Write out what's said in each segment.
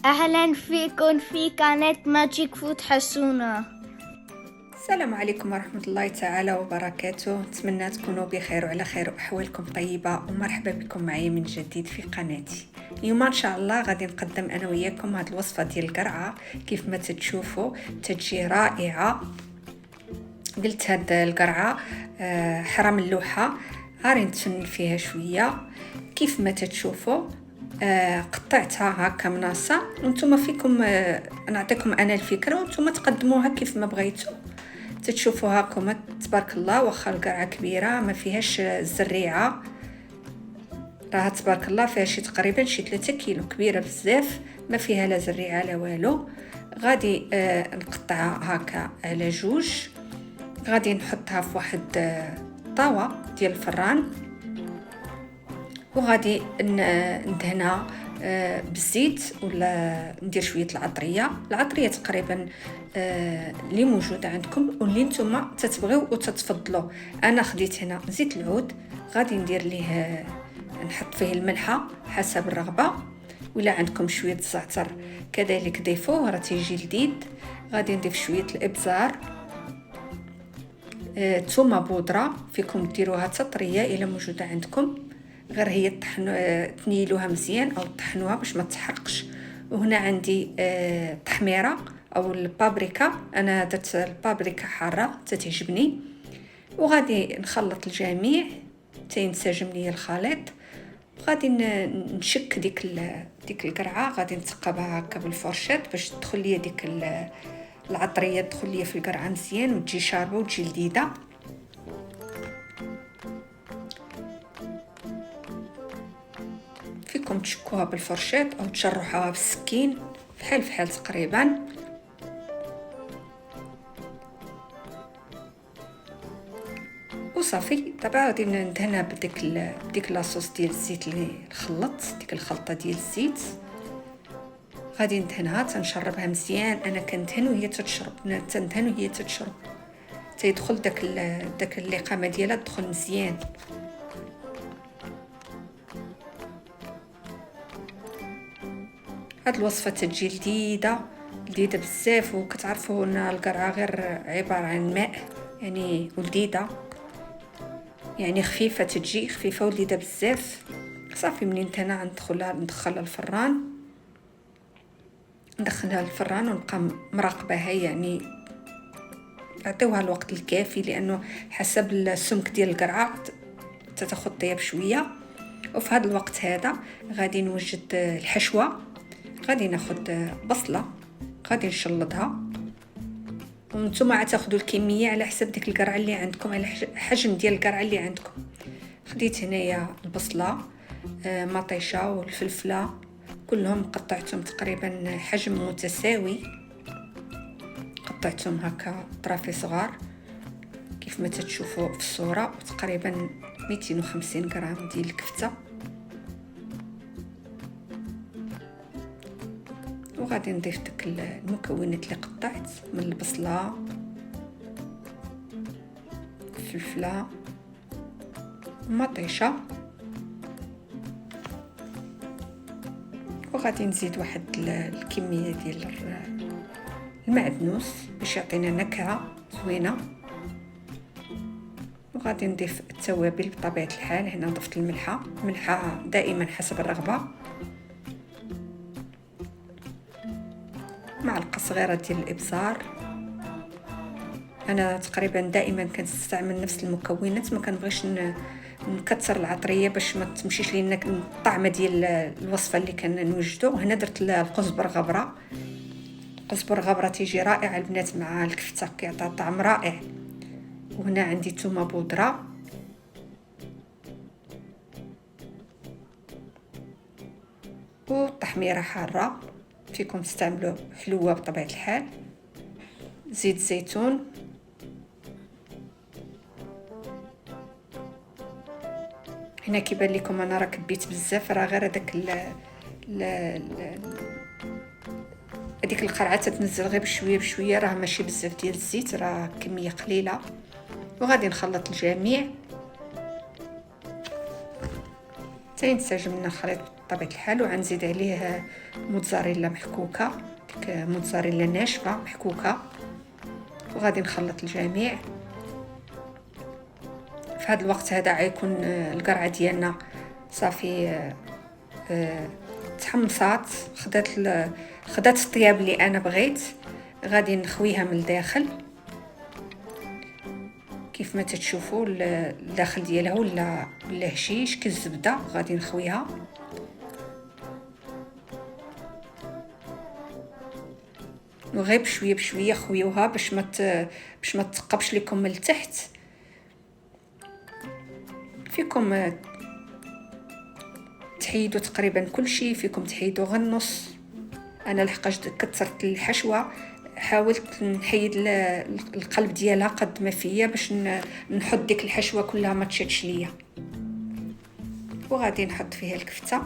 أهلا فيكم في قناة ماجيك فود حسونة. السلام عليكم ورحمة الله تعالى وبركاته. نتمنى تكونوا بخير وعلى خير وأحوالكم طيبة، ومرحبا بكم معي من جديد في قناتي. اليوم إن شاء الله غادي نقدم أنا وياكم هذه الوصفة ديال القرعة. كيف ما تتشوفوا تجي رائعة. قلت هاد القرعة حرام اللوحة، غادي نتفنن فيها شوية. كيف ما تتشوفوا قطعتها هكا مناصة، وانتم فيكم نعطيكم انا الفكره وانتم تقدموها كيف ما بغيتوا. تتشوفوها كما تبارك الله، واخا القرعه كبيره ما فيهاش الزريعه، راها تبارك الله فيها شي تقريبا شي 3 كيلو، كبيره بزاف، ما فيها لا زريعه لا والو. غادي نقطعها هكا على جوج. غادي نحطها في واحد طاوه ديال الفران، وغادي ندهنها بالزيت، ولا ندير شويه العطريه تقريبا اللي موجوده عندكم واللي نتوما تتبغيو وتتفضلوا. انا خديت هنا زيت العود، غادي ندير ليه نحط فيه الملحه حسب الرغبه، ولا عندكم شويه الزعتر كذلك ضيفوه راه تيجي لذيذ. غادي نضيف شويه الابزار، ثومه بودره فيكم ديروها طريه الا موجوده عندكم، غير هي تنيلوها مزيان او طحنوها باش ما تحرقش. وهنا عندي تحميره او البابريكا، انا درت البابريكا حاره تتعجبني. وغادي نخلط الجميع تينسجم لي الخليط. غادي نشك ديك القرعه، غادي نثقبها هكا بالفرشات باش تدخل لي ديك العطريه تدخل لي في القرعه مزيان وتجي شاربه وتجي لذيذه. فيكم تشكوها بالفرشات او تشرحوها بالسكين فحال تقريبا. وصافي دابا غادي ندهنها بديك لاصوص ديال الزيت اللي خلطت، ديك الخلطه ديال الزيت غادي ندهنها تنشربها مزيان. انا كندهن وهي تتشرب، تندهن وهي تتشرب، تيدخل داك اللقامه ديالها تدخل مزيان. هاد الوصفه تجي لذيذه بزاف، وكتعرفوا ان القرعه غير عباره عن ماء يعني ولذيذه، يعني خفيفه، تجي خفيفه ولذيذه بزاف. صافي منين هنا ندخلها الفران ونبقى مراقباها، يعني نعطيوها الوقت الكافي، لانه حسب السمك ديال القرعه تاخذ طياب شويه. وفي هذا الوقت هذا غادي نوجد الحشوه. غادي ناخذ بصله، غادي نشلضها، وانتم تاخذوا الكميه على حسب ديك القرعه اللي عندكم، على حجم ديال القرعه اللي عندكم. خديت هنايا البصله مطيشه والفلفله كلهم قطعتهم تقريبا حجم متساوي، قطعتهم هكا طرافي صغار كيف ما تتشوفوا في الصوره، تقريبا 250 غرام ديال الكفته. وغادي نضيف داك المكونات اللي قطعت من البصله، الفلفله، مطيشه، وغادي نزيد واحد الكميه ديال المعدنوس باش يعطينا نكهه زوينه. وغادي نضيف التوابل بطبيعه الحال. هنا ضفت الملحه دائما حسب الرغبه، معلقه صغيره ديال الابزار. انا تقريبا دائما كنستعمل نفس المكونات، ما كنبغيش نكثر العطريه باش ما تمشيش لينا الطعمه ديال الوصفه اللي كنوجدو. هنا درت القزبر غبره تيجي رائع البنات مع الكفته، كيعطي طعم رائع. وهنا عندي ثومه بودره، وطحميره حاره فيكم تستعملوا حلوه بطبيعه الحال، زيت زيتون، هنا كيبان لكم انا راه كبيت بزاف، راه غير هذيك القرعه تتنزل غير بشويه راه ماشي بزاف ديال الزيت، راه كميه قليله. وغادي نخلط الجميع تينسجم لنا الخليط بطبيعه الحال، وغنزيد عليه موتزاريلا محكوكه، ديك موتزاريلا ناشفه محكوكه، وغادي نخلط الجميع. في هذا الوقت هذا غيكون القرعه ديالنا صافي تحمصات، خدات الطياب اللي انا بغيت. غادي نخويها من الداخل كيف ما تتشوفوا الداخل ديالها ولا هشيش كالزبده. غادي نخويها وغير بشويه بشويه خويوها باش ما تثقبش لكم من التحت. فيكم تحيدوا تقريبا كل شيء، فيكم تحيدوا غير النص. انا لحقاش كثرت الحشوه حاولت نحيد القلب ديالها قد ما فيا باش نحط ديك الحشوه كلها ما تشدش ليا. وغادي نحط فيها الكفته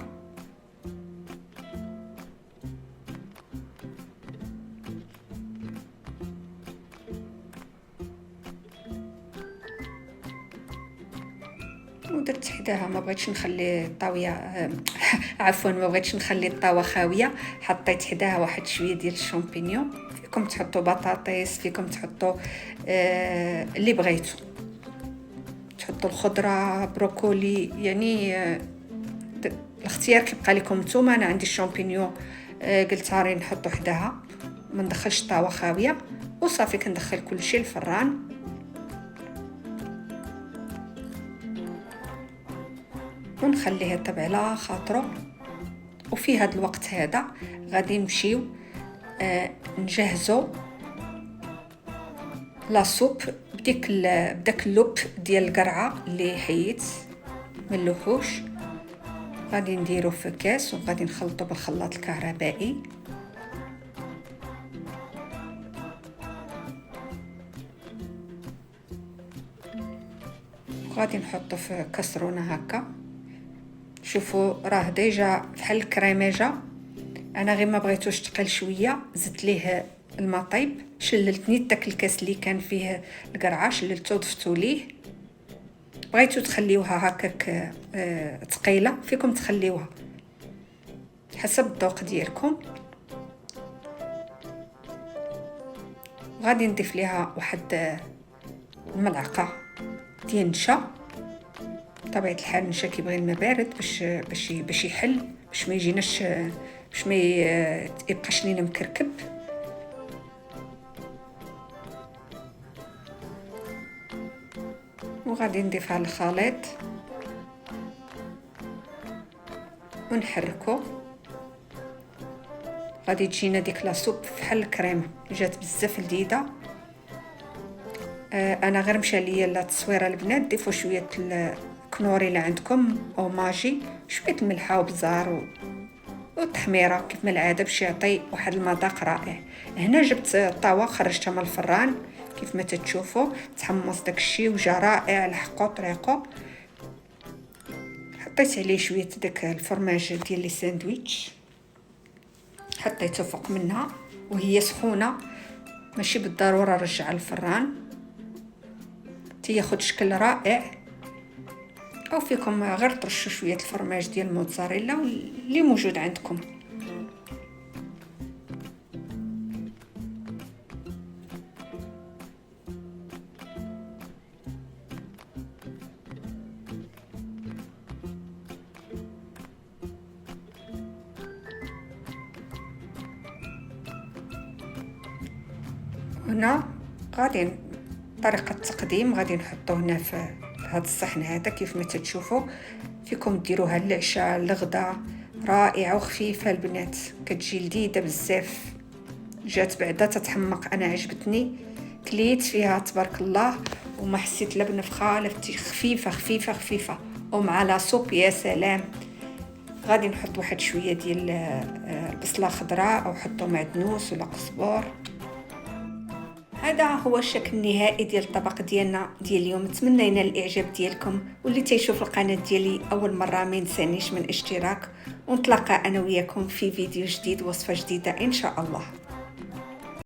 ودرت حداها. ما بغيتش نخلي الطاويه عفوا ما بغيتش نخلي الطاوه خاويه، حطيت حداها واحد شويه ديال الشامبينيون. فيكم تحطوا بطاطس، فيكم تحطوا اللي بغيتوا، تحطوا الخضره بروكولي، يعني الاختيار كيبقى لكم نتوما. انا عندي الشامبينيون قلت هاري نحطو حداها، ما ندخلش الطاوه خاويه. وصافي كندخل كل شيء الفران ونخليه يطيب على خاطره. وفي هذا الوقت هذا غادي نمشيو نجهزوا لا سوب بداك اللوب ديال القرعه اللي حيت من اللحوش. غادي نديرو في كاس وغادي نخلطو بالخلاط الكهربائي. وغادي نحطو في كسرونه هكا. شوفوا راه ديجا بحال الكريميجه. انا غير ما بغيتوش ثقيل شويه، زدت ليه الماء طيب، شللت نيت داك الكاس اللي كان فيه القرعه، شللته وضفتو ليه. بغيتو تخليوها هكاك ثقيله، فيكم تخليوها حسب الذوق ديالكم. غادي نضيف ليها واحد الملعقه ديال النشا. بطبيعه الحال النشا كيبغي الماء بارد باش يحل، باش ما يجيناش، باش ما يبقاش لينا مكركب. وغادي نضيفها للخليط ونحركو. غادي تجينا ديك لا سوب بحال الكريمه، جات بزاف لذيذه. انا غير مشى ليا التصويره البنات. ضيفوا شويه الكنوري اللي عندكم او ماجي، شويه الملحه وبزار والتحميره كيف ما العاده باش يعطي واحد المذاق رائع. هنا جبت الطاوه خرجتها من الفران كيف ما تتشوفوا، تحمص داكشي وجا رائع لحقو طريقو. حطيت عليه شويه داك الفرماج ديال لي ساندويتش، حطيته فوق منها وهي سخونه، ماشي بالضروره نرجع الفران، تياخذ شكل رائع. او فيكم غير ترشوا شويه الفرماج ديال الموتزاريلا اللي موجود عندكم. هنا غادي طريقه التقديم غادي نحطو هنا في هذا الصحن هذا كيف ما تشوفوا. فيكم ديروها للعشاء للغدا، رائعه وخفيفه البنات، كتجي لذيذه بزاف. جات بعدا تتحمق، انا عجبتني، كليت فيها تبارك الله وما حسيت لا بنفخه لا خفيفه خفيفه خفيفه. ومع لا سوب يا سلام. غادي نحط واحد شويه ديال البصله خضراء او حطوا معدنوس ولا قزبور. هذا هو الشكل النهائي ديال الطبق ديالنا ديال اليوم. نتمنى ينال الاعجاب ديالكم، واللي تيشوف القناه ديالي اول مره ما ينسانيش من اشتراك. ونتلاقى انا وياكم في فيديو جديد، وصفه جديده ان شاء الله.